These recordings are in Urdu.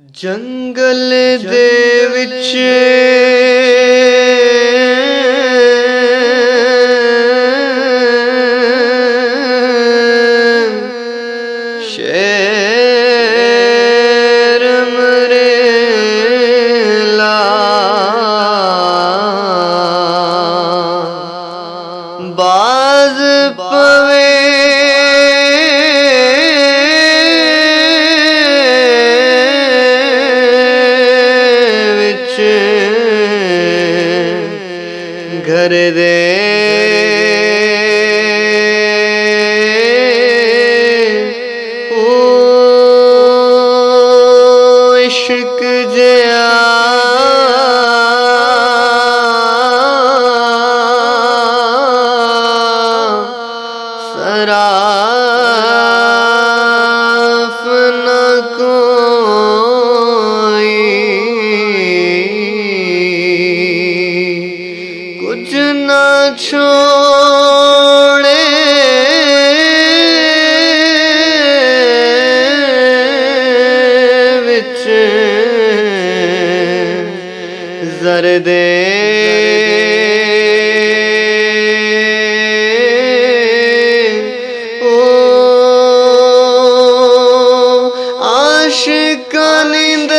ਜੰਗਲ ਦੇ ਵਿੱਚ ਸ਼ੇਰ ਮਰੇਲਾ ਬਾਜ਼ ਪਵੇ ਘਰ ਦੇ ਇਸ਼ਕ ਜਿਹਾ ਸਰਾਫ ਨ ਕੋਈ ਕੁਝ ਨਾ ਛੋੜੇ ਵਿੱਚ ਜ਼ਰਦੇ ਆਸ਼ਿਕਾਨੀ ਦੇ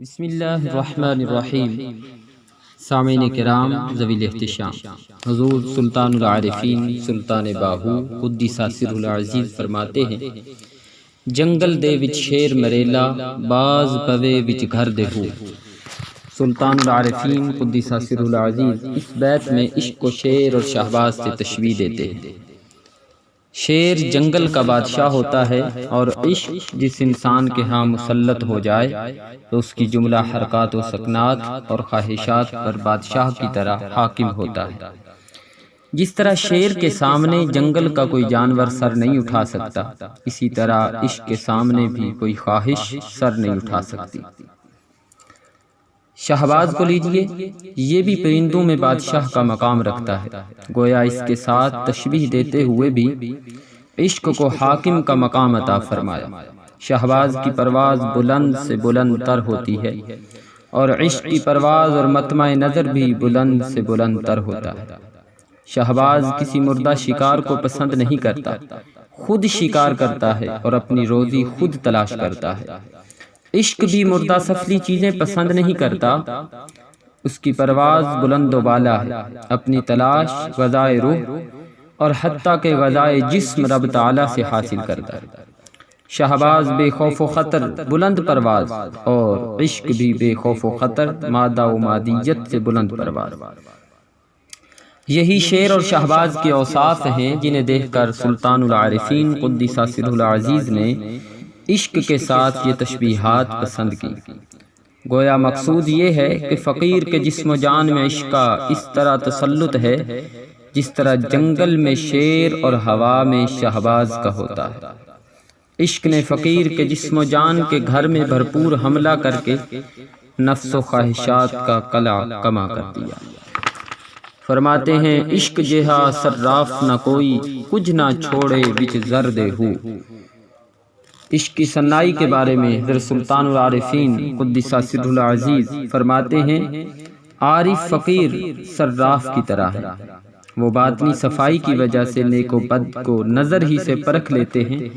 بسم اللہ الرحمن الرحیم۔ سامعین کرام ذویل احتشام، حضور سلطان العارفین سلطان باہو قدس سرہ العزیز فرماتے ہیں، جنگل دے وچ شیر مریلا باز پوے وچ گھر دے ہو۔ سلطان العارفین قدس سرہ العزیز اس بیت میں عشق و شیر اور شہباز سے تشبیہ دیتے ہیں۔ شیر جنگل کا بادشاہ ہوتا ہے اور عشق جس انسان کے ہاں مسلط ہو جائے تو اس کی جملہ حرکات و سکنات اور خواہشات پر بادشاہ کی طرح حاکم ہوتا ہے۔ جس طرح شیر کے سامنے جنگل کا کوئی جانور سر نہیں اٹھا سکتا، اسی طرح عشق کے سامنے بھی کوئی خواہش سر نہیں اٹھا سکتی۔ شہباز کو لیجئے، یہ بھی پرندوں میں بادشاہ کا مقام رکھتا ہے، گویا اس کے ساتھ تشبیہ دیتے ہوئے بھی عشق کو حاکم کا مقام عطا فرمایا۔ شہباز کی پرواز بلند سے بلند تر ہوتی ہے اور عشق کی پرواز اور مطمع نظر بھی بلند سے بلند تر ہوتا ہے۔ شہباز کسی مردہ شکار کو پسند نہیں کرتا، خود شکار کرتا ہے اور اپنی روزی خود تلاش کرتا ہے۔ عشق بھی مردہ سفلی چیزیں پسند نہیں کرتا، اس کی پرواز بلند و بالا ہے، اپنی تلاش غذائے روح اور حتیٰ کہ غذائے جسم رب تعالیٰ سے حاصل کرتا ہے۔ شہباز بے خوف و خطر بلند پرواز اور عشق بھی بے خوف و خطر مادہ و مادیت سے بلند پرواز۔ یہی شعر اور شہباز کے اوصاف ہیں جنہیں دیکھ کر سلطان العارفین قدس سرہ العزیز نے عشق کے ساتھ یہ تشبیہات پسند کی۔ گویا مقصود یہ ہے کہ فقیر کے جسم و جان میں عشق کا اس طرح تسلط ہے جس طرح جنگل میں شیر اور ہوا میں شہباز کا ہوتا ہے۔ عشق نے فقیر کے جسم و جان کے گھر میں بھرپور حملہ کر کے نفس و خواہشات کا قلع کما کر دیا۔ فرماتے ہیں عشق جہا صراف نہ کوئی، کچھ نہ چھوڑے بچ زرد ہو۔ عشق کی صنائی کے بارے میں حضرت سلطان العارفین قدس سرہ العزیز فرماتے ہیں عارف فقیر صراف کی طرح ہے، وہ باطنی صفائی کی وجہ سے نیک و بد کو نظر ہی سے پرکھ لیتے ہیں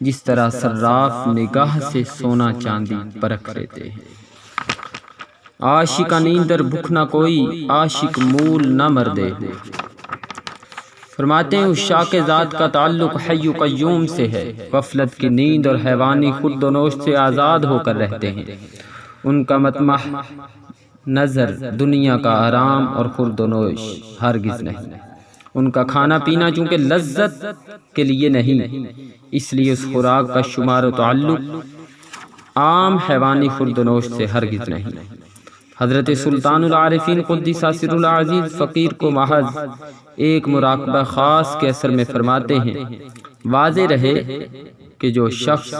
جس طرح صراف نگاہ سے سونا چاندی پرکھ لیتے ہیں۔ عاشق نیندر بھوک نہ کوئی، عاشق مول نہ مردے ہو۔ فرماتے ہیں عشاق ذات کا تعلق حی قیوم سے ہے، غفلت کی نیند اور حیوانی خورد و نوش سے آزاد ہو کر رہتے ہیں۔ ان کا مطمح نظر دنیا کا آرام اور خورد و نوش ہرگز نہیں۔ ان کا کھانا پینا چونکہ لذت کے لیے نہیں، اس لیے اس خوراک کا شمار و تعلق عام حیوانی خورد و نوش سے ہرگز نہیں۔ حضرت سلطان العارفین قدس سرہ العزیز فقیر کو محض ایک مراقبہ خاص کے اثر میں فرماتے ہیں واضح رہے کہ جو شخص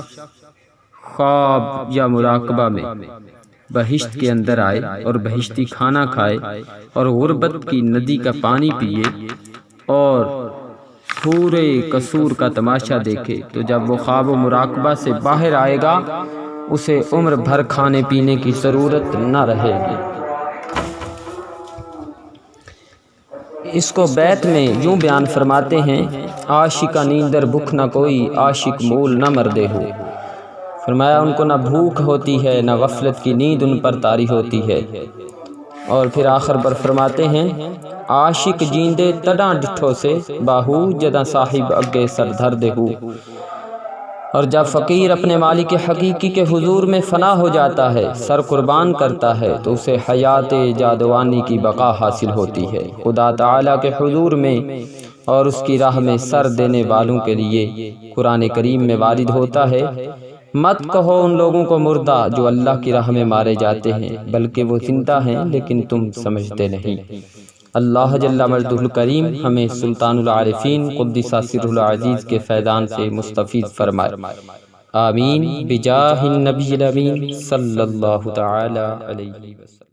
خواب یا مراقبہ میں بہشت کے اندر آئے اور بہشتی کھانا کھائے اور غربت کی ندی کا پانی پیے اور پورے قصور کا تماشا دیکھے تو جب وہ خواب و مراقبہ سے باہر آئے گا اسے عمر بھر کھانے پینے کی ضرورت نہ رہے گی۔ اس کو بیت میں یوں بیان فرماتے ہیں عاشق نیندر بھوک نہ کوئی، عاشق مول نہ مردے ہو۔ فرمایا ان کو نہ بھوک ہوتی ہے نہ غفلت کی نیند ان پر طاری ہوتی ہے۔ اور پھر آخر پر فرماتے ہیں عاشق جیندے تڑاں ڈٹھو سے، باہو جداں صاحب اگے سر دھردے ہو۔ اور جب فقیر اپنے مالک حقیقی کے حضور میں فنا ہو جاتا ہے، سر قربان کرتا ہے، تو اسے حیات جادوانی کی بقا حاصل ہوتی ہے۔ خدا تعالیٰ کے حضور میں اور اس کی راہ میں سر دینے والوں کے لیے قرآن کریم میں وارد ہوتا ہے مت کہو ان لوگوں کو مردہ جو اللہ کی راہ میں مارے جاتے ہیں، بلکہ وہ زندہ ہیں لیکن تم سمجھتے نہیں۔ اللہ جل مجدہ الکریم ہمیں سلطان العارفین قدس سرہ العزیز کے فیضان سے مستفید فرمائے، آمین بجاہ النبی الامین صلی اللہ تعالی علیہ وسلم۔